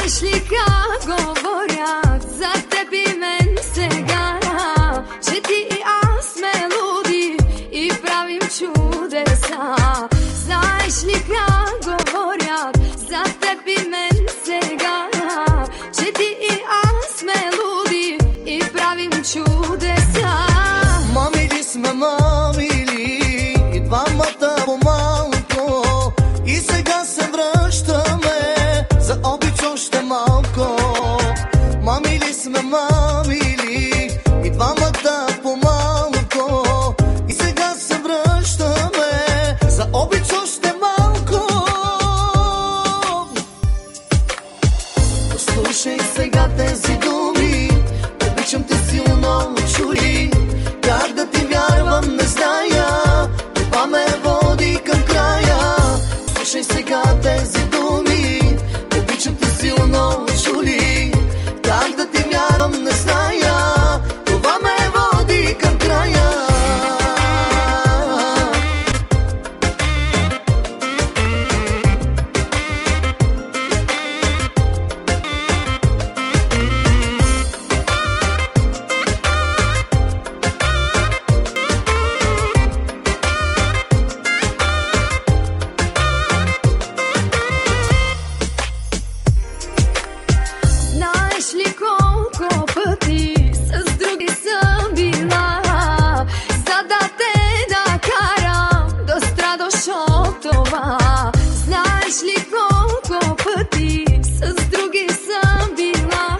Знаеш ли как говорят за теб и мен сега, че ти и аз сме луди и правим чудеса? Знаеш ли как говорят за теб и мен сега, че ти и аз сме луди и правим чудеса? Мамили сме, мамили, и двамата по-малко, и сега се връщаме за обич още малко. Мамили сме, мамили, и двамата по-малко, и сега се връщаме за обич още малко. Послушай сега тези думи, обичам те силно, чули. Как да ти вярвам, не зная, това ме води към края. Слушай сега тези думи, обичам те силно, чули. Как да ти вярвам, не зная, това ме води към края. Знаеш ли колко пъти с други съм била, за да те накарам да страдаш от това? Знаеш ли колко пъти с други съм била,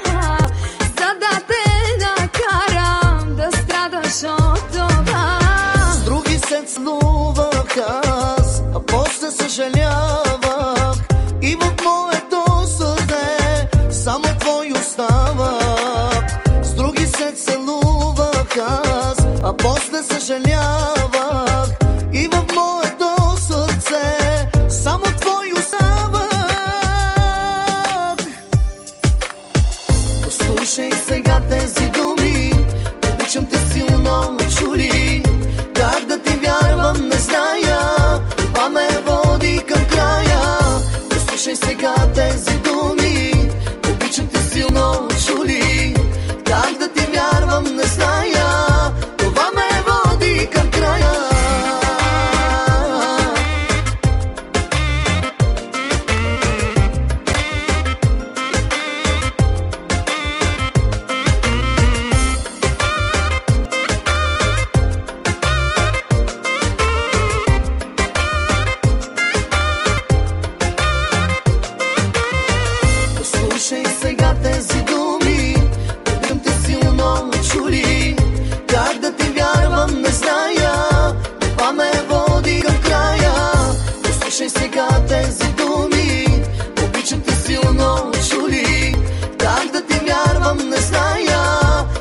за да те накарам да страдаш от това? С други се целувах аз, а после съжалявах, и в моето сърце само твой остава. С други се целувах аз, а после съжалявах, и в моето сърце само твой остава. Послушай сега тези думи, обичам те силно, чули. Как да ти вярвам, не зная, това ме води към края. Послушай сега тези думи, обичам те силно, чули. Как да ти вярвам, не зная, това ме води към края. Послушай сега тези думи, обичам те силно, чули. Как да ти вярвам, не зная, това ме води към края. Послушай сега тези думи, обичам те силно, чули. Как да ти вярвам, не зная,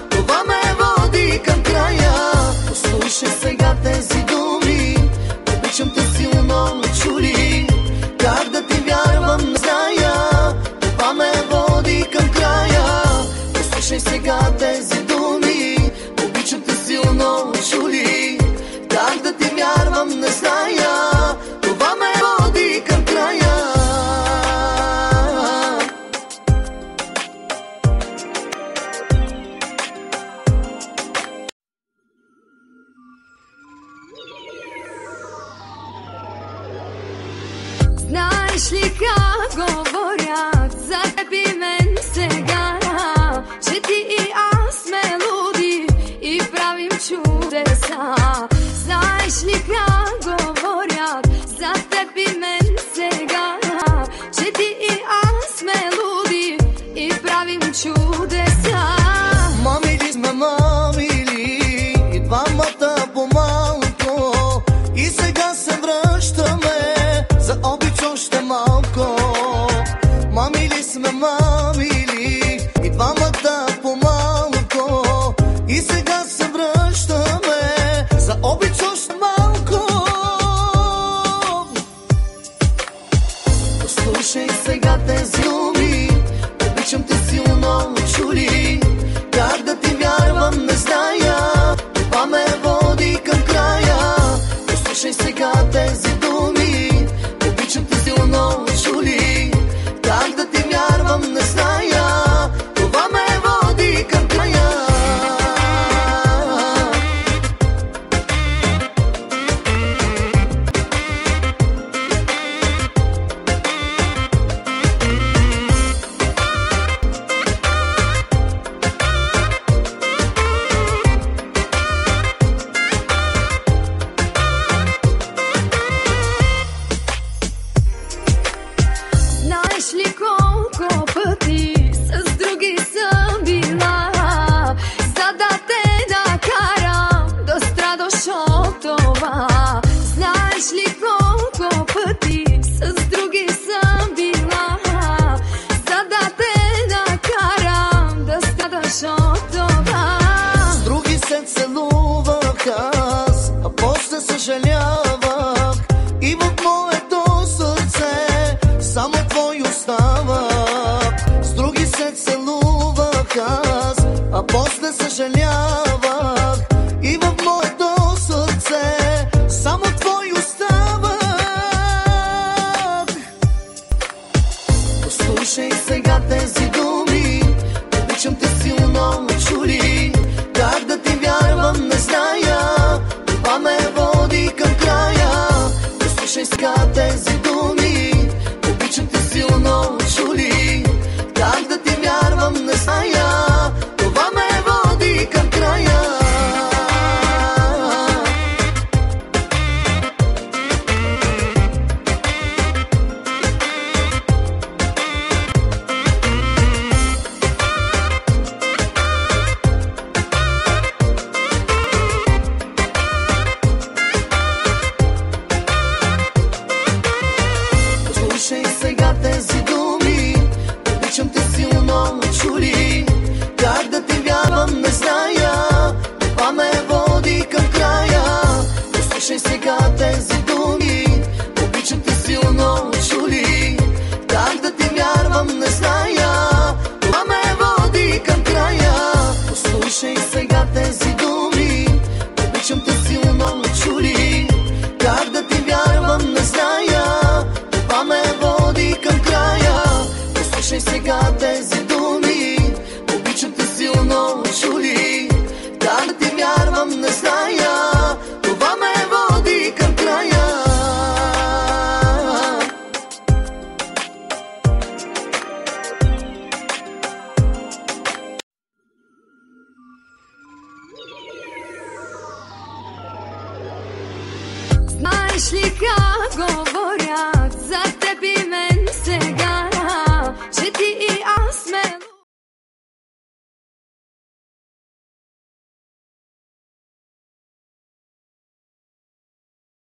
това ме води към края. Послушай сега тези думи, обичам те силно, чули. Как да ти вярвам, не зная, това ме води към края. Послушай сега тези думи, обичам те силно, чули. Как да ти вярвам, не зная, това ме води към края. Знаеш ли как говорят за теб и мен сега, че ти и аз сме луди и правим чудеса? Знаеш ли как говорят за теб и мен сега, че ти и аз сме луди и правим чудеса? Мамили сме, мамили, и двамата по-малко, и сега се връщаме за обич още малко. съжалявах и в моето сърце само твой оставах. С други се целувах аз, а после съжалявах и в моето сърце само твой оставах. Послушай сега тези думи, обичам те силно, чули. Как да ти вярвам, не зная, това ме води към края. Послушай сега тези думи, обичам те силно, чули. Как да ти вярвам, не зная, това ме води към края. Слушай сега тези думи, обичам те силно, чули. Как да ти вярвам, не зная, това ме води към края. Послушай сега тези думи, обичам те силно, чули. Как да ти вярвам, не зная, това ме води към края. Послушай сега тези думи, обичам те силно, чули. Как да ти вярвам, не зная, това ме води към края. Послушай сега тези думи, обичам те силно, чули. Как да ти вярвам, не зная, това ме води към края. Знаеш ли как